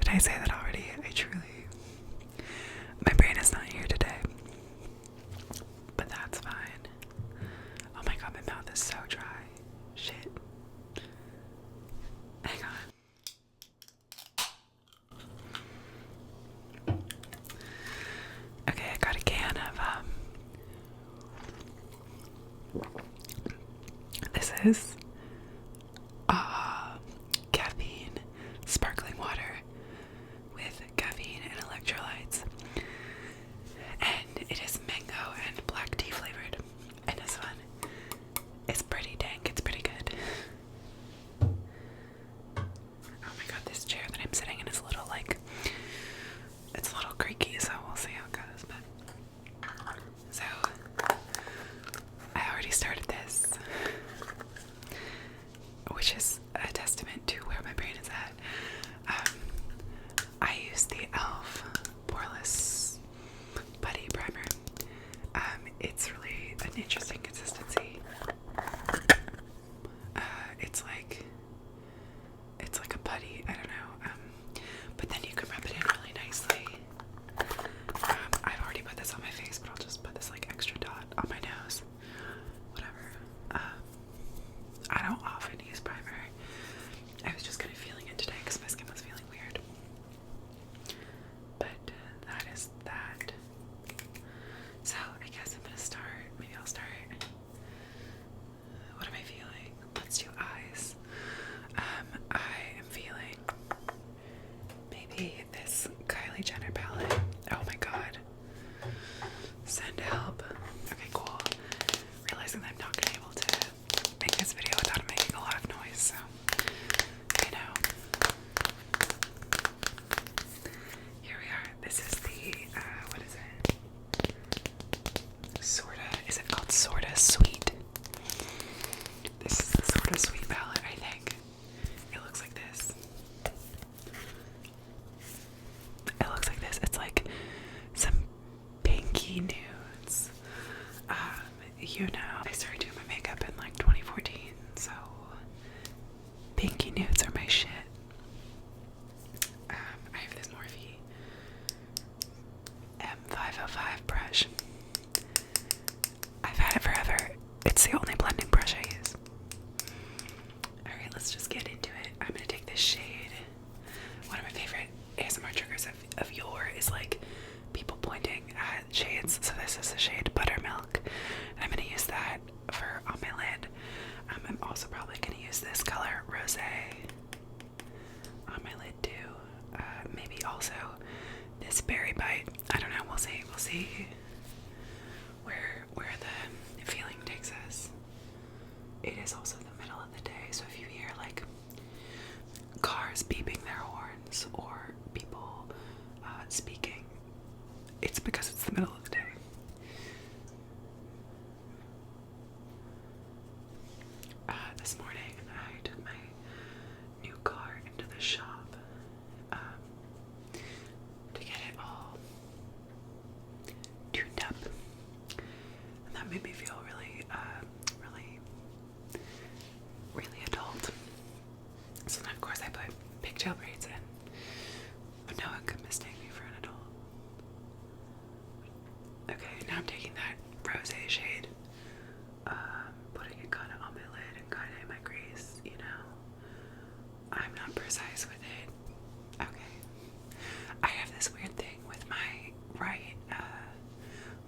Did I say that already? My brain is not here today. But that's fine. Oh my god, my mouth is so dry. Shit. Hang on. Okay, I got a can of, this is, caffeine, sparkling water with caffeine and electrolytes. And it is mango and black tea flavored. And this one is pretty dank. It's pretty good. Oh my god, this chair that I'm sitting in is a little it's a little creaky, so we'll see how it goes. But so I already started this, which is a testament to where my brain is at. I use the e.l.f. Poreless Putty Primer. It's really an interesting consistency. It's like a putty, I don't know. But then you can rub it in really nicely. I've already put this on my face, but I'll just put this like extra dot on my nose. Whatever. I don't often use primer. I was just kind of feeling it today because my skin was feeling weird. But that is that. So I guess I'm gonna start. Maybe I'll start. What am I feeling? Let's do eyes. I am feeling maybe this Kylie Jenner palette. Oh my god. Send help. Okay, cool. Realizing that I'm not gonna be able to make this video without making a lot of noise, so you know. Here we are. This is the what is it? Is it called Sorta Sweet? This is the Sorta Sweet palette, I think. It looks like this. It looks like this. It's like some pinky nudes. You know, I started doing my makeup in like 2014, so pinky nudes are my shit. I have this Morphe M505 brush. I've had it forever. It's the only blending brush I use. Alright, let's just get into it. I'm gonna take this shade. One of my favorite ASMR triggers of yore is like people pointing at shades. So this is the shade Buttermilk. And I'm gonna use that for on my lid. I'm also probably gonna use this color Rosé on my lid too. Maybe also this Berry Bite. I don't know, we'll see. We'll see where the feeling takes us. It is also the middle of the day, so if you hear like cars beeping their horns or people speaking, it's because it's the middle of the day. This morning I took my new car into the shop to get it all tuned up, and that made me feel really adult. So then of course I put pigtail braids in, but no one could mistake me for an adult. Okay, now I'm taking that rosé shade, putting it kind of on my lid and kind of in my crease, you know. I'm not precise with it. Okay. I have this weird thing with my right,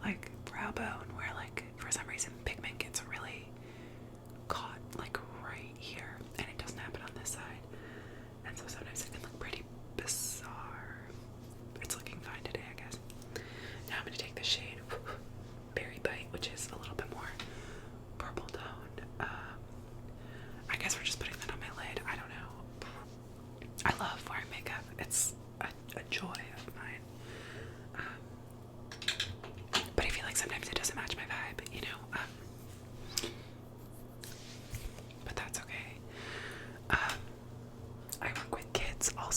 like brow bone where like for some reason pigment gets really caught like right here, and it doesn't happen on this side. And so sometimes it can look pretty bizarre. It's looking fine today, I guess. Now I'm gonna take the shade Berry Bite, which is a little bit more purple toned. I guess we're just putting that on my lid. I don't know. I love wearing makeup. It's a joy of mine. But I feel like sometimes it doesn't match my vibe, you know. But that's okay. I work with kids all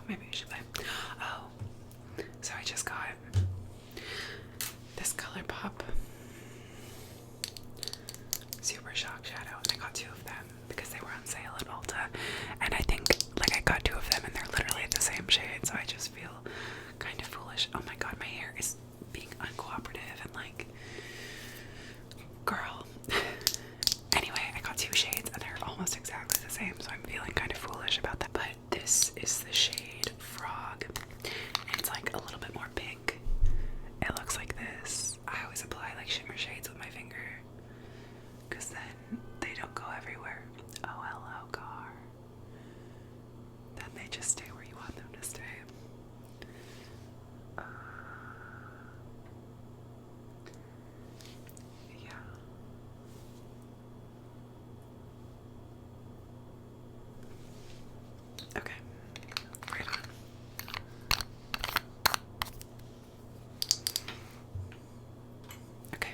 maybe we should play. Oh, so I just got this ColourPop Super Shock Shadow, and I got 2 of them because they were on sale at Ulta, and I think, like, I got 2 of them and they're literally the same shade, so I just feel kind of foolish. Oh my god, my hair is being uncooperative and, like, girl. Anyway, I got 2 shades and they're almost exactly the same, so I'm feeling kind of foolish about that. But this is the shade Frog, and it's like a little bit more pink. It looks like this. I always apply like shimmer shades with my finger, because then they don't go everywhere. Oh, hello, car. Then they just stay where you want them to stay. Yeah. Okay, right on. Okay,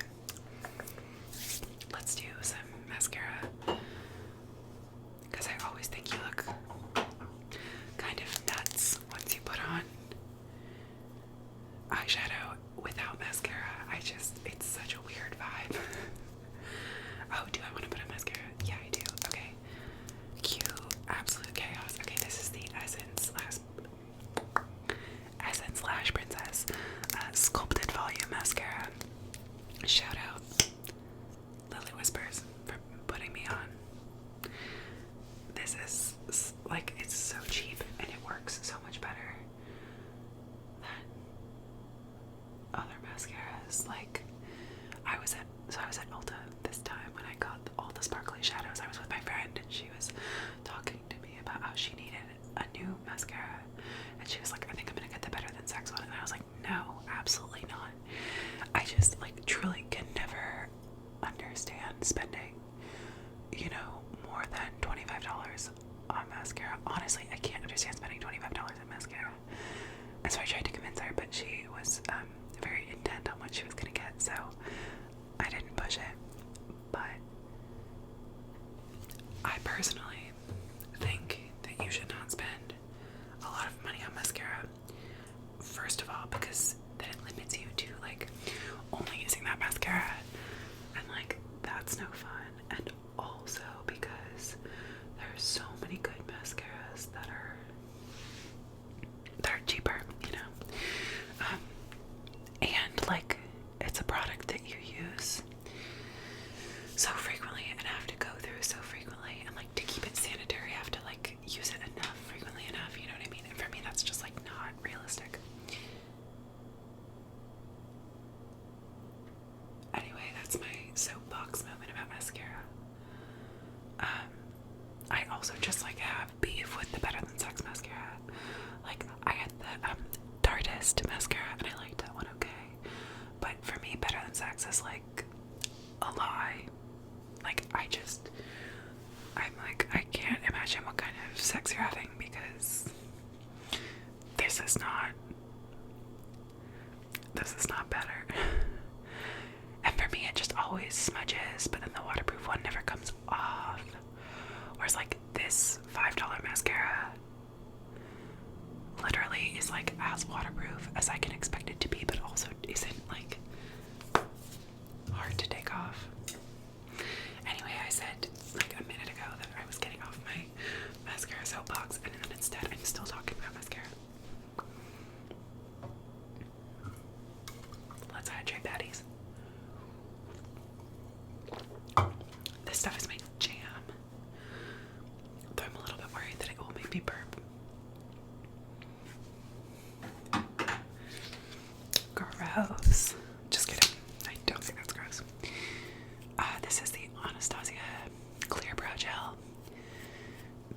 let's do some mascara, because I always think you look kind of nuts once you put on eyeshadow without mascara. It's such a weird vibe. Oh, do I want to put on mascara? Yeah, I do. Okay. Cue absolute chaos. Okay, this is the Essence Lash Princess Sculpted Volume Mascara. Shout out Lily Whispers for putting me on. This is like, it's so cheap and it works so much better than other mascaras. Like, I was at Ulta this time when I got all the sparkly shadows. I was with my friend and she was talking to me about how she needed a new mascara, and she was like, I think I'm gonna get the Better Than Sex one, and I was like, no, absolutely not. I just, like, truly can never understand spending, you know, more than $25 on mascara. Honestly, I can't understand spending $25 on mascara. And so I tried to convince her, but she was very intent on what she was gonna get, so I didn't push it. But I personally think that you should not spend a lot of money on mascara. First of all, because then it limits you to, like, only using that mascara, and, like, that's no fun. And also because there's so many good mascaras that are cheaper, you know. And, like, it's a product that you use so frequently and have to go through so frequently, and, like, to keep it sanitary, I have to, like, use it enough, frequently enough, you know what I mean? And for me, that's just, like, not realistic. Anyway, that's my soapbox moment about mascara. I also just, like, have beef with the Better Than Sex mascara. Like, I had the Dartist mascara and I liked that one okay, but for me, Better Than Sex is like a lie. Like, I'm like, I can't imagine what kind of sex you're having, because this is not better. And for me, it just always smudges, but then the waterproof one never comes off. Whereas, like, this $5 mascara literally is, like, as waterproof as I can expect it to be, but also isn't, like, hard to take off. Anyway, I said, like, a minute ago that I was getting off my mascara soapbox, and then instead I'm still talking about mascara. Let's hydrate, baddies. This stuff is my jam, though I'm a little bit worried that it will make me burp. Gross. Just kidding. I don't think that's gross. This is the Anastasia Clear Brow Gel.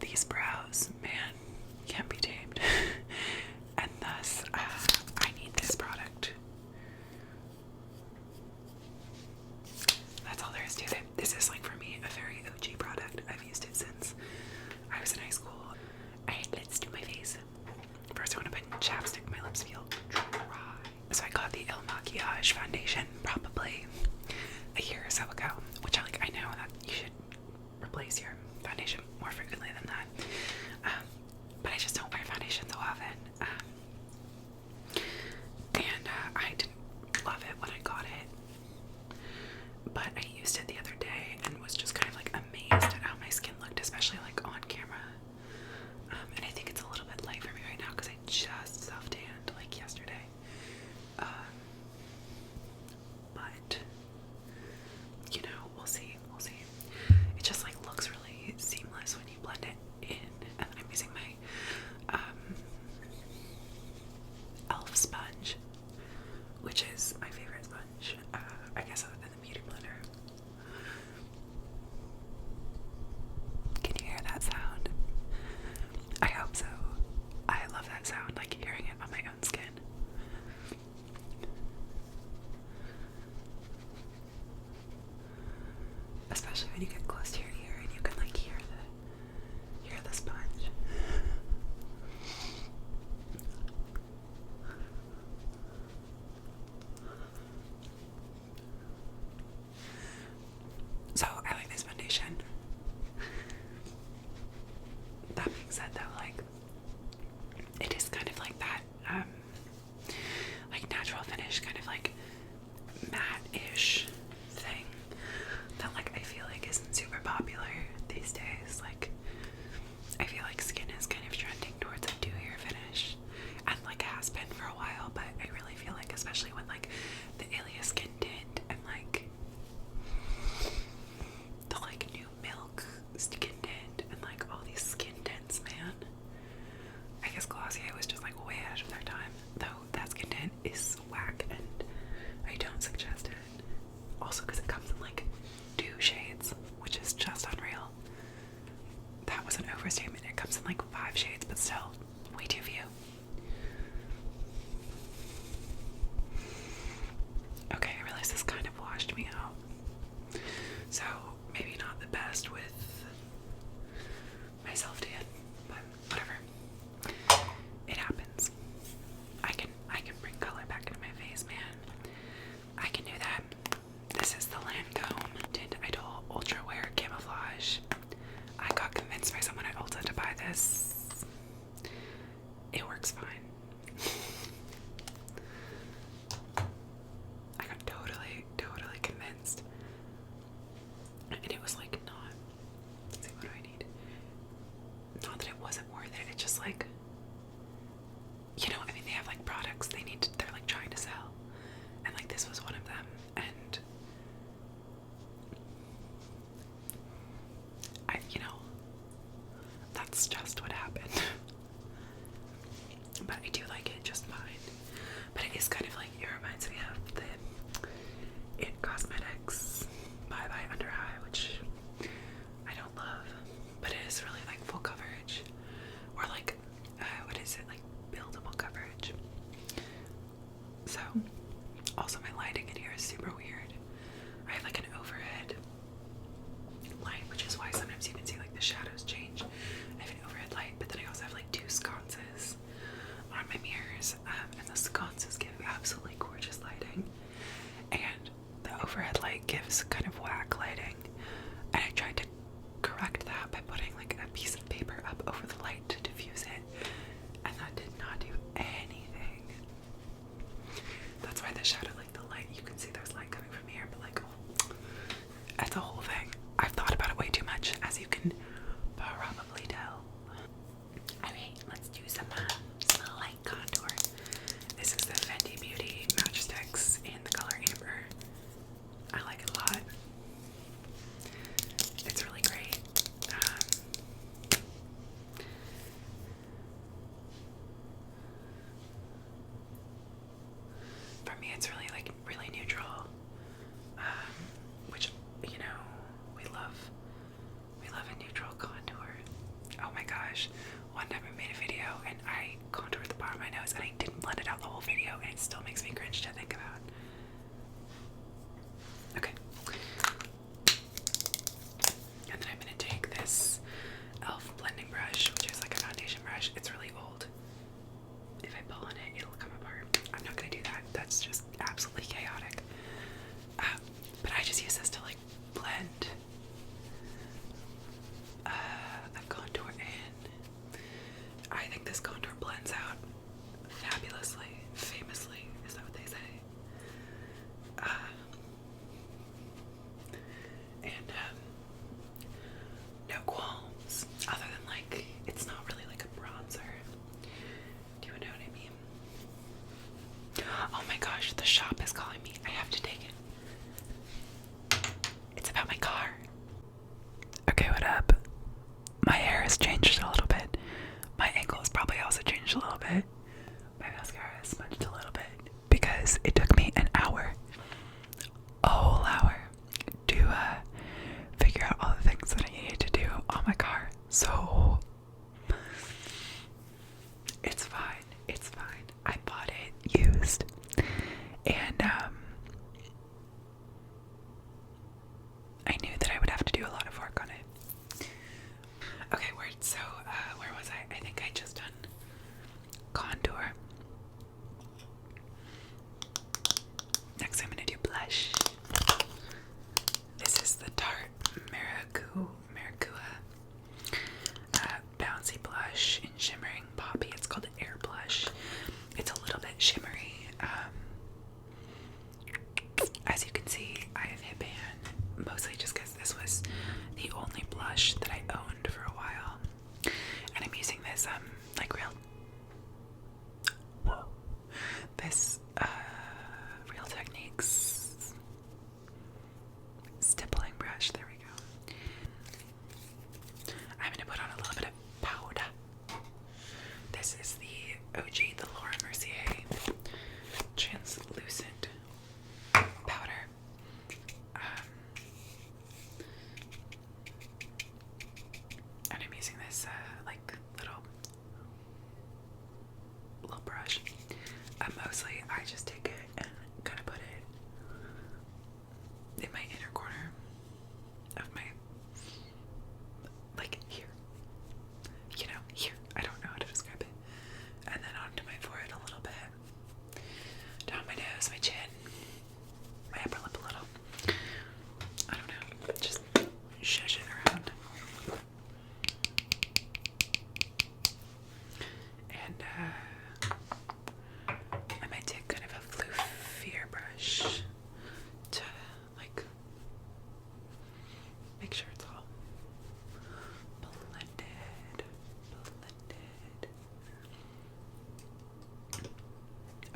These brows, man, can't be tamed. And thus, I need this product. That's all there is to it. This is, like, for me, a very OG product. I've used it since I was in high school. Alright, let's do my face. First, I want to put chapstick. My lips feel dry. So I got the Il Makiage suggest it. Also because it comes in like 2 shades, which is just unreal. That was an overstatement. It comes in like 5 shades, but still, way too few. Okay, I realize this kind of washed me out. So, maybe not the best with my self-tan, but whatever. It happens. I can bring color back into my face, man. I can do that. This is the Lancome Tint Idol Ultra Wear Camouflage. I got convinced by someone at Ulta to buy this. It works fine. I got totally convinced. And it was like not, let's see, what do I need? Not that it wasn't worth it, it's just like, you know, I mean, they have like products they're like trying to sell. And like this was one of them. And you know, that's just what happened. But I do like it just fine. But it is kind of like, it reminds me of the It Cosmetics Bye Bye Under Eye, which I don't love. But it is really like full coverage. Or like, what is it? Like buildable coverage. So, also my lighting in here is super weird. I have like an overhead light, which is why sometimes you can see like the shadows change. I have an overhead light, but then I also have like 2 sconces on my mirrors, and the sconces give absolutely gorgeous lighting, and the overhead light gives kind of whack lighting, and I tried to correct that by putting like a piece of paper up over the light to diffuse it, and that did not do anything. That's why the shadow, like the light, you can see there's light coming from here, but like, that's the whole thing. I've thought about it way too much, as you can probably tell. Alright, let's do some light contour. This is the Fenty Beauty Matchsticks in the color Amber. I like it a lot. It's really great. For me, it's really like really neutral, which, you know, we love a neutral contour. Oh my gosh, one time I made a video and I contoured the bottom of my nose and I didn't blend it out the whole video, and it still makes me cringe to think about. Okay. And then I'm gonna take this e.l.f. blending brush, which is like a foundation brush. It's really old. If I pull on it, it'll come apart. I'm not gonna do that. That's just absolutely chaotic. But I just use this to like blend the contour in. I think this contour blends out fabulously, famously. Is that what they say? And no qualms, other than like, it's not really like a bronzer. Do you know what I mean? Oh my gosh, the shop is calling me. I have to take it. It's about my car. Okay, what up? My hair has changed a little bit. My ankle has probably also changed a little bit. My mascara has smudged a little bit because it took me an hour, a whole hour, to figure out all the things that I needed to do on my car. So it's fine. It's fine. I bought it used, and I knew that I would have to do a lot of work on it. Okay, where was I? I think I just done contour. Next I'm gonna do blush. This is the Tarte Maracuja bouncy blush in shimmering poppy. It's called Air Blush. It's a little bit shimmery. As you can see, I have hip hand, mostly just because this was the only blush that I owned for a while. And I'm using this like Real Techniques stippling brush. There we go. I'm gonna put on a little bit of powder. This is the OG, the Laura Mercier translucent little brush. Mostly I just take it and kind of put it in my inner corner of my, like here, you know, here. I don't know how to describe it. And then onto my forehead a little bit, down my nose, my chin, my upper lip a little. I don't know, just shush it around. And I might take kind of a floofier brush to like make sure it's all blended.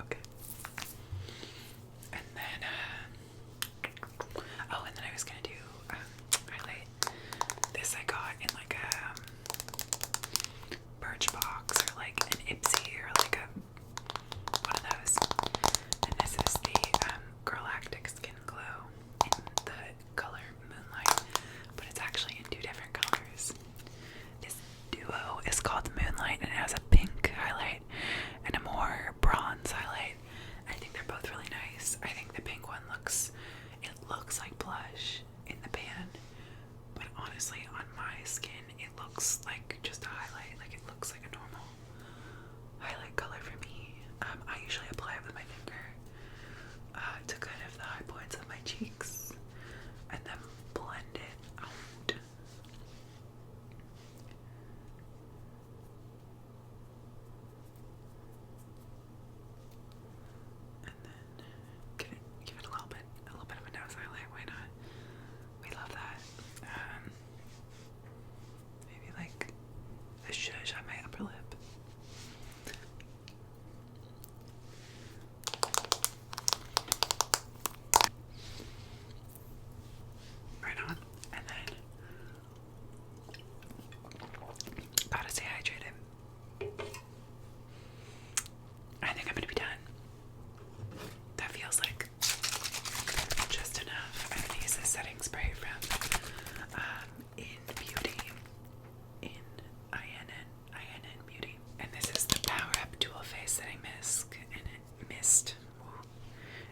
Okay. And then oh, and then I was gonna do highlight. This I got in like a Birchbox or like an Ipsy or like a one of those. And this is the Galactic Skin Glow in the color Moonlight, but it's actually in 2 different colors. This duo is called Moonlight and it has a pink highlight and a more bronze highlight. I think they're both really nice. I think the pink one looks like blush in the pan, but honestly on my skin it looks like just a highlight. Like it looks like a normal highlight color for me. I usually apply it with my finger to kind of the high points of my cheeks and then blend it out. And then give it a little bit of a nose highlight. Why not? We love that. Maybe like a shush on my upper lip. Right on. And then gotta stay hydrated. I think I'm gonna be done. That feels like just enough. I'm gonna use this setting spray from In Beauty. INN Beauty. And this is the Power Up Dual Face Setting Mist.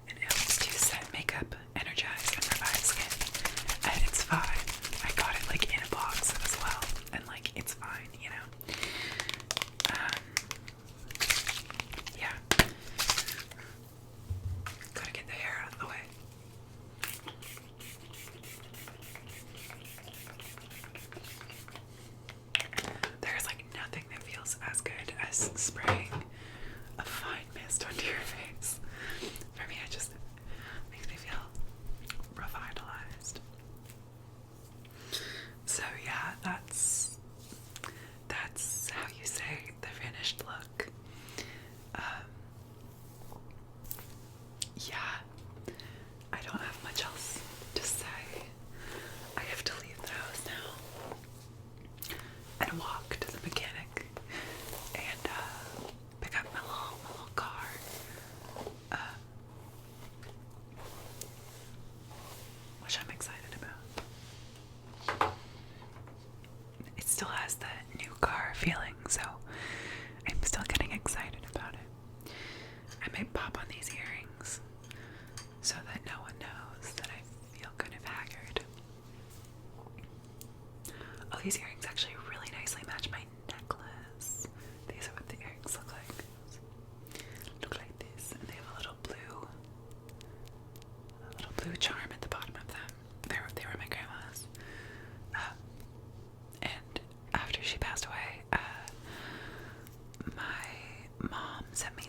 And it helps to set makeup, energize, and revive skin. And it's fine. I got it like in a box as well. And like it's fine, you know. Yeah. Gotta get the hair out of the way. There's like nothing that feels as good as spraying a fine mist onto your face. For me, it just makes me feel revitalized. So yeah, that's how you say the finished look. Yeah, I don't have much else to say. I have to leave the house now and walk to the mechanic and pick up my little car. Which I'm excited about. It still has the new car feeling, so I'm still getting excited about it. I might pop on these earrings so that no one knows that I feel kind of haggard. Oh, these earrings actually really nicely match my necklace. These are what the earrings look like. Look like this, and they have a little blue charm at the bottom of them. They were my grandma's. And after she passed away, my mom sent me